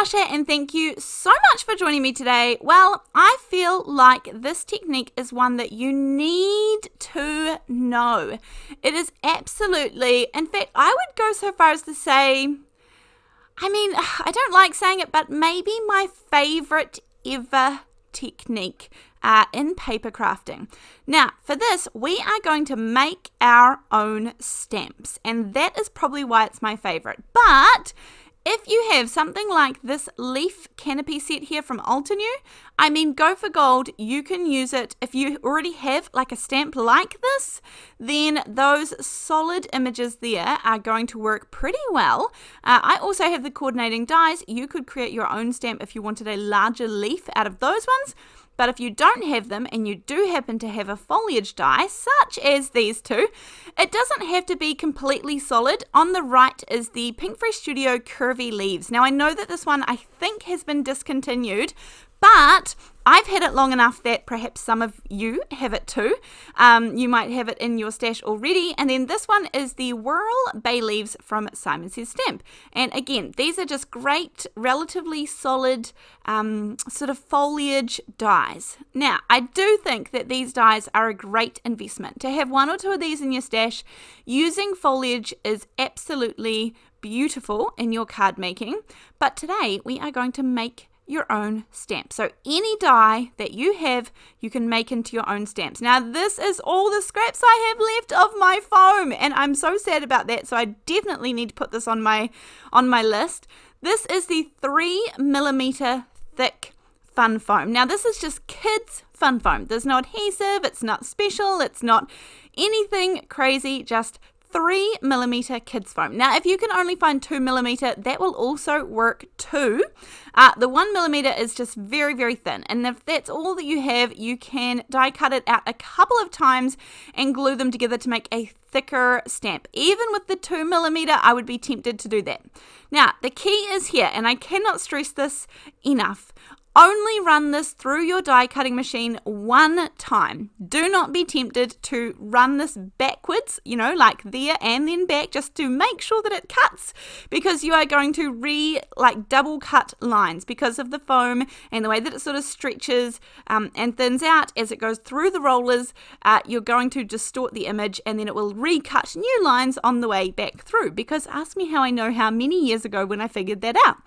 Natasha, and thank you so much for joining me today. Well, I feel like this technique is one that you need to know. It is absolutely, in fact, I would go so far as to say, I don't like saying it, but maybe my favorite ever technique in paper crafting. Now, for this, we are going to make our own stamps, and that is probably why it's my favorite. But if you have something like this leaf canopy set here from Altenew, go for gold. You can use it. If you already have like a stamp like this, then those solid images there are going to work pretty well. I also have the coordinating dies. You could create your own stamp if you wanted a larger leaf out of those ones. But if you don't have them and you do happen to have a foliage die, such as these two, it doesn't have to be completely solid. On the right is the Pinkfresh Studio Curvy Leaves. Now, I know that this one I think has been discontinued, but I've had it long enough that perhaps some of you have it too. You might have it in your stash already. And then this one is the Whirl Bay Leaves from Simon Says Stamp. And again, these are just great, relatively solid sort of foliage dies. Now, I do think that these dies are a great investment. To have one or two of these in your stash, using foliage is absolutely beautiful in your card making. But today we are going to make your own stamp. So any die that you have, you can make into your own stamps. Now, this is all the scraps I have left of my foam, and I'm so sad about that. So I definitely need to put this on my list. This is the 3mm thick fun foam. Now, this is just kids fun foam. There's no adhesive. It's not special. It's not anything crazy. Just 3mm kids foam. Now, if you can only find 2mm, that will also work too. The 1mm is just very, very thin. And if that's all that you have, you can die cut it out a couple of times and glue them together to make a thicker stamp. Even with the 2mm, I would be tempted to do that. Now, the key is here, and I cannot stress this enough. Only run this through your die cutting machine one time. Do not be tempted to run this backwards, like there and then back, just to make sure that it cuts, because you are going to double cut lines because of the foam and the way that it sort of stretches and thins out as it goes through the rollers. You're going to distort the image, and then it will recut new lines on the way back through, because ask me how I know how many years ago when I figured that out.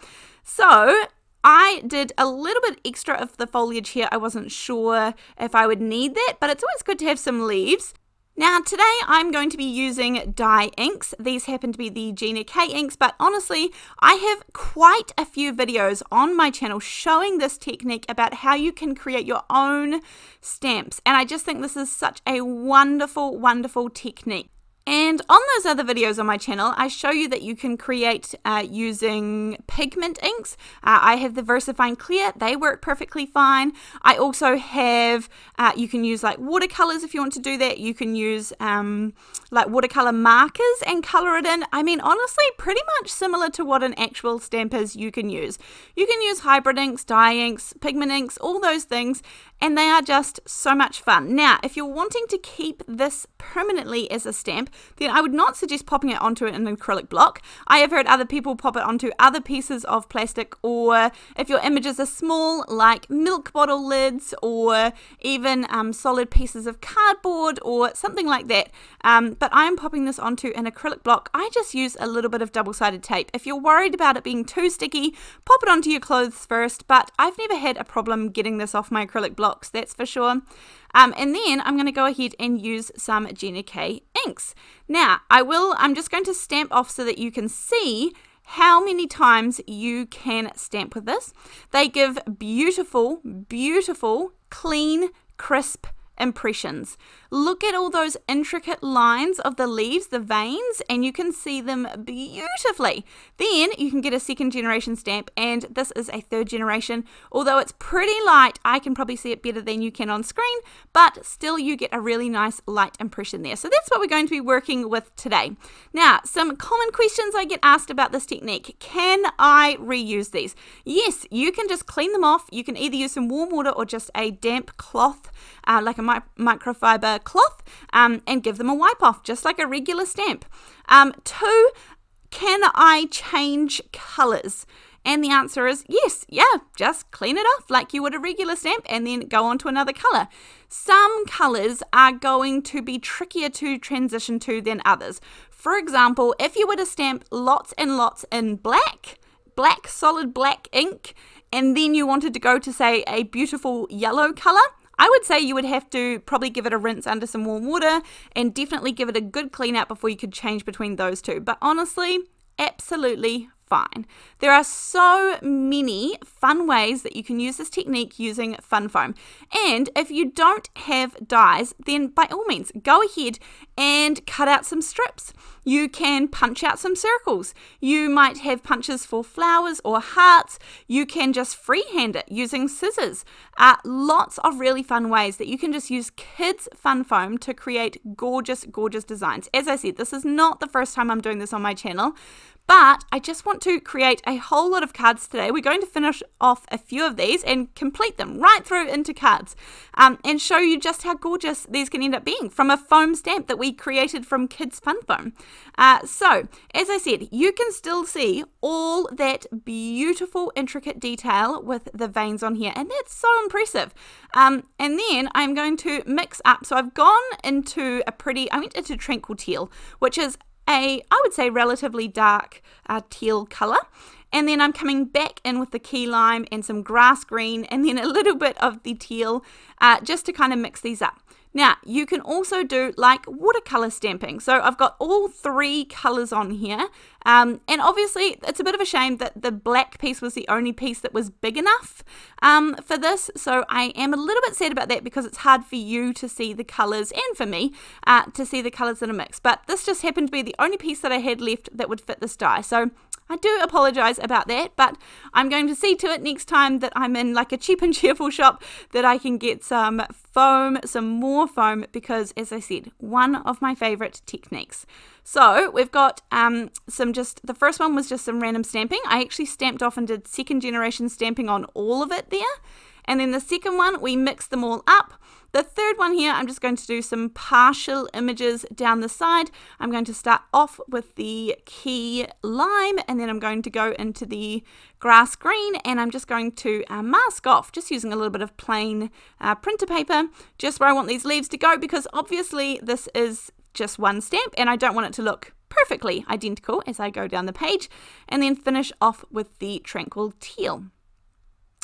So I did a little bit extra of the foliage here. I wasn't sure if I would need that, but it's always good to have some leaves. Now, today I'm going to be using dye inks. These happen to be the Gina K inks, but honestly, I have quite a few videos on my channel showing this technique about how you can create your own stamps. And I just think this is such a wonderful, wonderful technique. And on those other videos on my channel, I show you that you can create using pigment inks. I have the VersaFine Clear. They work perfectly fine. I also have, you can use like watercolors if you want to do that. You can use like watercolor markers and color it in. Honestly, pretty much similar to what an actual stamp is you can use. You can use hybrid inks, dye inks, pigment inks, all those things, and they are just so much fun. Now, if you're wanting to keep this permanently as a stamp, then I would not suggest popping it onto an acrylic block. I have heard other people pop it onto other pieces of plastic, or if your images are small, like milk bottle lids, or even solid pieces of cardboard or something like that. But I'm popping this onto an acrylic block. I just use a little bit of double-sided tape. If you're worried about it being too sticky, pop it onto your clothes first, but I've never had a problem getting this off my acrylic blocks, that's for sure. And then I'm going to go ahead and use some Gina K inks. Now, I'm just going to stamp off so that you can see how many times you can stamp with this. They give beautiful, beautiful, clean, crisp impressions. Look at all those intricate lines of the leaves, the veins, and you can see them beautifully. Then you can get a second generation stamp, and this is a third generation. Although it's pretty light, I can probably see it better than you can on screen, but still you get a really nice light impression there. So that's what we're going to be working with today. Now, some common questions I get asked about this technique. Can I reuse these? Yes, you can just clean them off. You can either use some warm water or just a damp cloth, like a microfiber cloth, and give them a wipe off just like a regular stamp. 2, can I change colors? And the answer is yes, yeah, just clean it off like you would a regular stamp and then go on to another color. Some colors are going to be trickier to transition to than others. For example, if you were to stamp lots and lots in black, solid black ink, and then you wanted to go to, say, a beautiful yellow color, I would say you would have to probably give it a rinse under some warm water and definitely give it a good clean out before you could change between those two. But honestly, absolutely fine. There are so many fun ways that you can use this technique using fun foam. And if you don't have dies, then by all means, go ahead and cut out some strips. You can punch out some circles. You might have punches for flowers or hearts. You can just freehand it using scissors. Lots of really fun ways that you can just use kids' fun foam to create gorgeous, gorgeous designs. As I said, this is not the first time I'm doing this on my channel, but I just want to create a whole lot of cards today. We're going to finish off a few of these and complete them right through into cards and show you just how gorgeous these can end up being from a foam stamp that we created from kids' fun foam. So, as I said, you can still see all that beautiful, intricate detail with the veins on here, and that's so impressive. And then I'm going to mix up. So I've gone into I went into Tranquil Teal, which is I would say relatively dark teal color, and then I'm coming back in with the key lime and some grass green and then a little bit of the teal just to kind of mix these up. Now, you can also do like watercolor stamping. So I've got all three colors on here. And obviously, it's a bit of a shame that the black piece was the only piece that was big enough for this. So I am a little bit sad about that because it's hard for you to see the colors and for me to see the colors in a mix. But this just happened to be the only piece that I had left that would fit this die. So I do apologize about that, but I'm going to see to it next time that I'm in like a cheap and cheerful shop that I can get some foam, some more foam, because as I said, one of my favorite techniques. So we've got the first one was just some random stamping. I actually stamped off and did second generation stamping on all of it there. And then the second one, we mixed them all up. The third one here, I'm just going to do some partial images down the side. I'm going to start off with the key lime, and then I'm going to go into the grass green, and I'm just going to mask off, just using a little bit of plain printer paper, just where I want these leaves to go, because obviously this is just one stamp, and I don't want it to look perfectly identical as I go down the page, and then finish off with the Tranquil Teal.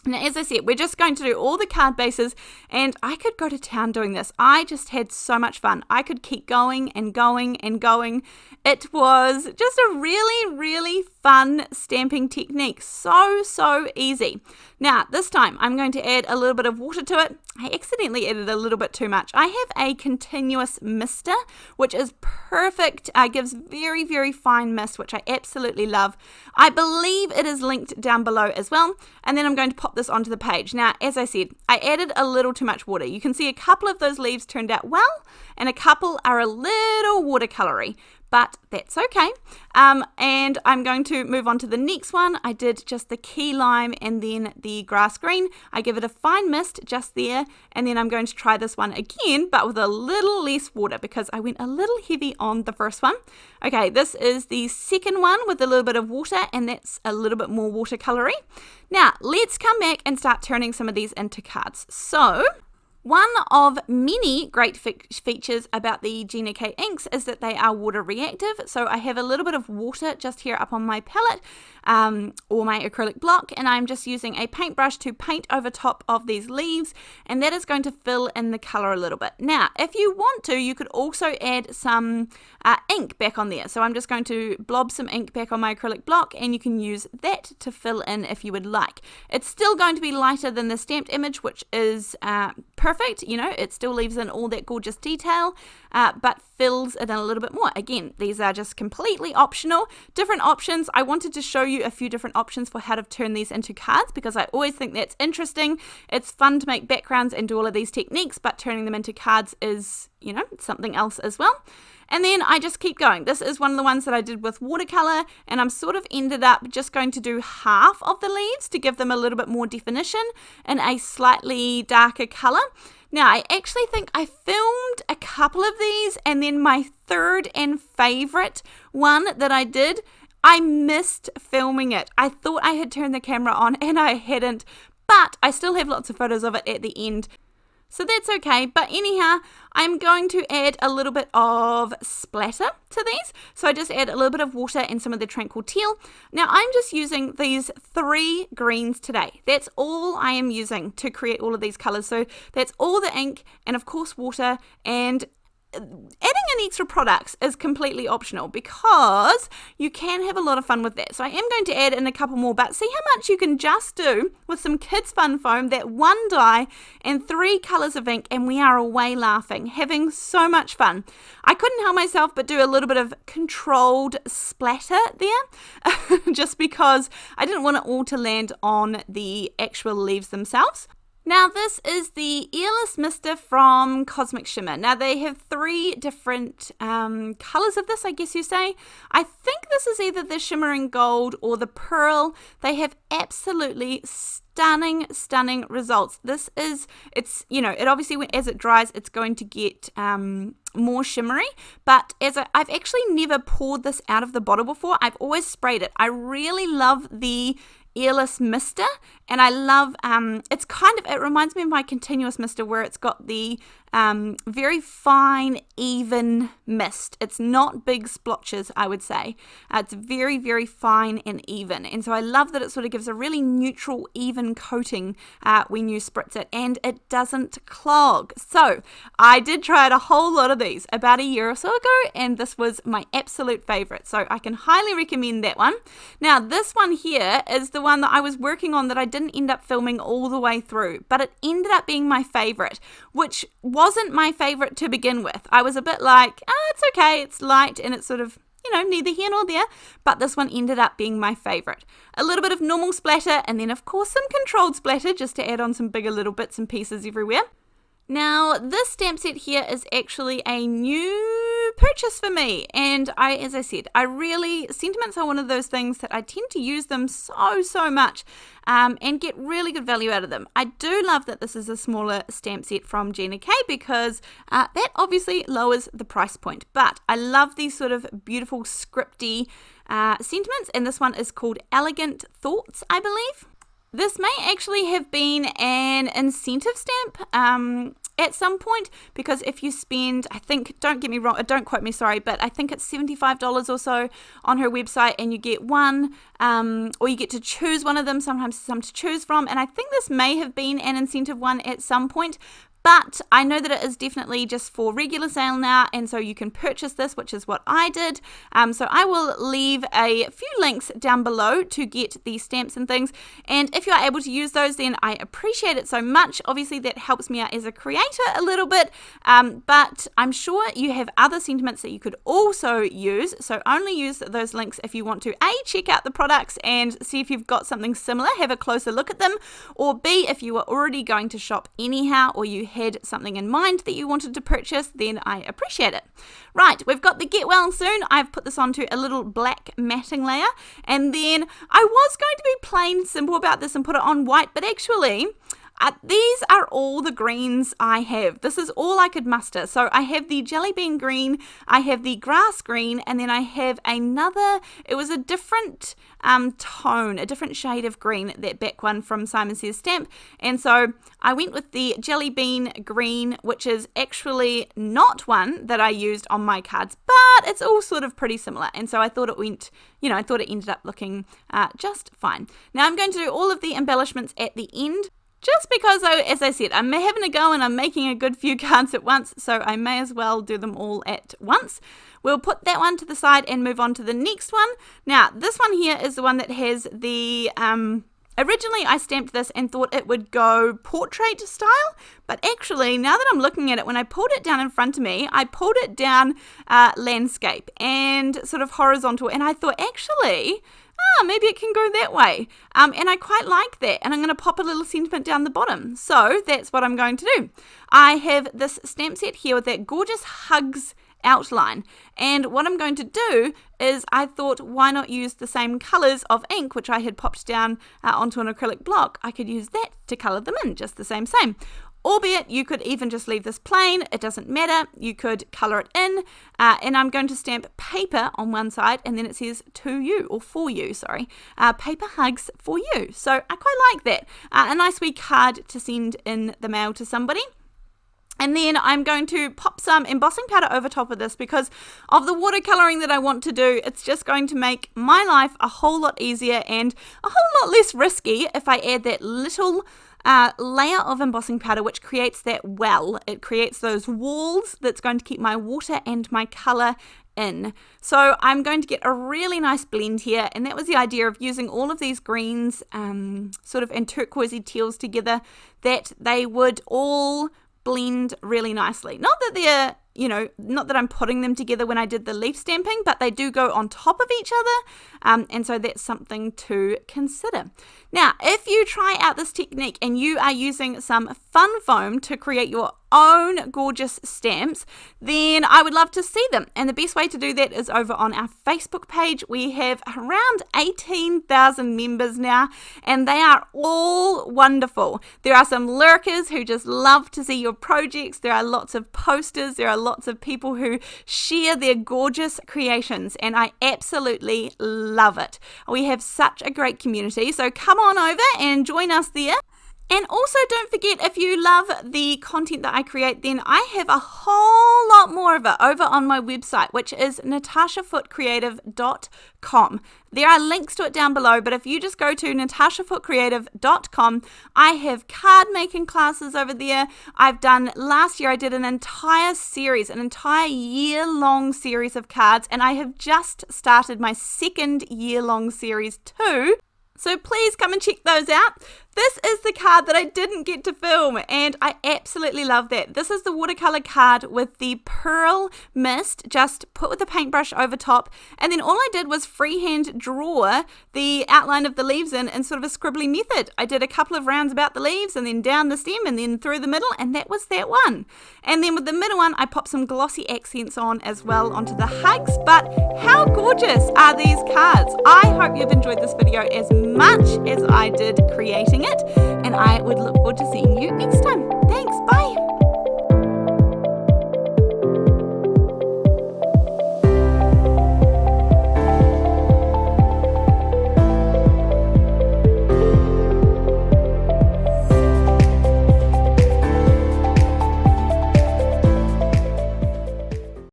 Now, as I said, we're just going to do all the card bases, and I could go to town doing this. I just had so much fun. I could keep going and going and going. It was just a really, really fun stamping technique. So easy. Now, this time I'm going to add a little bit of water to it. I accidentally added a little bit too much. I have a continuous mister, which is perfect. Gives very, very fine mist, which I absolutely love. I believe it is linked down below as well. And then I'm going to pop this onto the page. Now, as I said, I added a little too much water. You can see a couple of those leaves turned out well, and a couple are a little watercolory, but that's okay. And I'm going to move on to the next one. I did just the key lime and then the grass green. I give it a fine mist just there, and then I'm going to try this one again, but with a little less water because I went a little heavy on the first one. Okay, this is the second one with a little bit of water, and that's a little bit more watercolory. Now, let's come back and start turning some of these into cards. So, one of many great features about the Gina K inks is that they are water reactive. So I have a little bit of water just here up on my palette or my acrylic block, and I'm just using a paintbrush to paint over top of these leaves, and that is going to fill in the color a little bit. Now, if you want to, you could also add some ink back on there. So I'm just going to blob some ink back on my acrylic block, and you can use that to fill in if you would like. It's still going to be lighter than the stamped image, which is perfect. You know, it still leaves in all that gorgeous detail, but fills it in a little bit more. Again, these are just completely optional. Different options. I wanted to show you a few different options for how to turn these into cards because I always think that's interesting. It's fun to make backgrounds and do all of these techniques, but turning them into cards is, you know, something else as well. And then I just keep going. This is one of the ones that I did with watercolor, and I'm sort of ended up just going to do half of the leaves to give them a little bit more definition in a slightly darker color. Now, I actually think I filmed a couple of these, and then my third and favorite one that I did I missed filming it. I thought I had turned the camera on and I hadn't, but I still have lots of photos of it at the end. So that's okay, but anyhow, I'm going to add a little bit of splatter to these. So I just add a little bit of water and some of the Tranquil Teal. Now I'm just using these 3 greens today. That's all I am using to create all of these colors. So that's all the ink and of course water, and adding in extra products is completely optional because you can have a lot of fun with that. So I am going to add in a couple more, but see how much you can just do with some kids fun foam, that 1 dye and 3 colors of ink, and we are away laughing, having so much fun. I couldn't help myself but do a little bit of controlled splatter there just because I didn't want it all to land on the actual leaves themselves. Now this is the Airless mister from Cosmic Shimmer. Now they have 3 different colours of this, I guess you say. I think this is either the Shimmering Gold or the Pearl. They have absolutely stunning results. This is, it's, you know, it obviously, as it dries, it's going to get more shimmery, but I've actually never poured this out of the bottle before. I've always sprayed it. I really love the Airless mister, and I love it reminds me of my continuous mister, where it's got the very fine even mist. It's not big splotches, I would say. It's very fine and even, and so I love that it sort of gives a really neutral, even coating when you spritz it, and it doesn't clog. So I did try out a whole lot of these about a year or so ago, and this was my absolute favorite, so I can highly recommend that one. Now this one here is the one that I was working on that I didn't end up filming all the way through, but it ended up being my favorite, which wasn't my favorite to begin with. I was a bit like, it's okay, it's light and it's sort of, you know, neither here nor there, but this one ended up being my favorite. A little bit of normal splatter, and then of course some controlled splatter just to add on some bigger little bits and pieces everywhere. Now this stamp set here is actually a new purchase for me, and as I said, sentiments are one of those things that I tend to use them so much and get really good value out of them. I do love that this is a smaller stamp set from Gina because that obviously lowers the price point, but I love these sort of beautiful scripty sentiments, and this one is called Elegant Thoughts, I believe. This may actually have been an incentive stamp at some point, because if you spend, I think, don't get me wrong, don't quote me, sorry, but I think it's $75 or so on her website, and you get one, or you get to choose one of them, sometimes some to choose from, and I think this may have been an incentive one at some point. But I know that it is definitely just for regular sale now, and so you can purchase this, which is what I did. So I will leave a few links down below to get these stamps and things, and if you are able to use those, then I appreciate it so much. Obviously that helps me out as a creator a little bit, but I'm sure you have other sentiments that you could also use, so only use those links if you want to A, check out the products and see if you've got something similar, have a closer look at them, or B, if you are already going to shop anyhow, or you had something in mind that you wanted to purchase, then I appreciate it. Right, we've got the Get Well Soon. I've put this onto a little black matting layer, and then I was going to be plain simple about this and put it on white, but actually these are all the greens I have. This is all I could muster. So I have the jelly bean green, I have the grass green, and then I have another, it was a different tone, a different shade of green, that back one from Simon Says Stamp. And so I went with the jelly bean green, which is actually not one that I used on my cards, but it's all sort of pretty similar. And so I thought it went, I thought it ended up looking just fine. Now I'm going to do all of the embellishments at the end, just because, as I said, I'm having a go and I'm making a good few cards at once, so I may as well do them all at once. We'll put that one to the side and move on to the next one. Now, this one here is the one that has the, originally I stamped this and thought it would go portrait style, but actually, now that I'm looking at it, when I pulled it down in front of me, I pulled it down landscape and sort of horizontal, and I thought, actually, maybe it can go that way, and I quite like that, and I'm going to pop a little sentiment down the bottom, so that's what I'm going to do. I have this stamp set here with that gorgeous hugs outline, and what I'm going to do is I thought, why not use the same colours of ink which I had popped down onto an acrylic block. I could use that to colour them in, just the same. albeit you could even just leave this plain. It doesn't matter. You could color it in, and I'm going to stamp paper on one side, and then it says to you, or for you, sorry, paper hugs for you. So I quite like that. A nice wee card to send in the mail to somebody. And then I'm going to pop some embossing powder over top of this because of the watercoloring that I want to do. It's just going to make my life a whole lot easier and a whole lot less risky if I add that little layer of embossing powder, which creates that well. It creates those walls that's going to keep my water and my colour in. So I'm going to get a really nice blend here, and that was the idea of using all of these greens sort of and turquoisey teals together, that they would all blend really nicely. Not that they're, not that I'm putting them together when I did the leaf stamping, but they do go on top of each other, and so that's something to consider. Now, if you try out this technique and you are using some fun foam to create your own gorgeous stamps, then I would love to see them. And the best way to do that is over on our Facebook page. We have around 18,000 members now, and they are all wonderful. There are some lurkers who just love to see your projects. There are lots of posters. There are lots of people who share their gorgeous creations, and I absolutely love it. We have such a great community, so come on over and join us there. And also don't forget, if you love the content that I create, then I have a whole lot more of it over on my website, which is natashafootecreative.com. There are links to it down below, but if you just go to natashafootecreative.com, I have card making classes over there. Last year I did an entire series, an entire year-long series of cards, and I have just started my second year-long series too. So please come and check those out. This is the card that I didn't get to film, and I absolutely love that. This is the watercolor card with the pearl mist just put with a paintbrush over top, and then all I did was freehand draw the outline of the leaves in sort of a scribbly method. I did a couple of rounds about the leaves and then down the stem and then through the middle, and that was that one. And then with the middle one, I popped some glossy accents on as well onto the hugs. But how gorgeous are these cards? I hope you've enjoyed this video as much as I did creating it, and I would look forward to seeing you next time. Thanks, bye.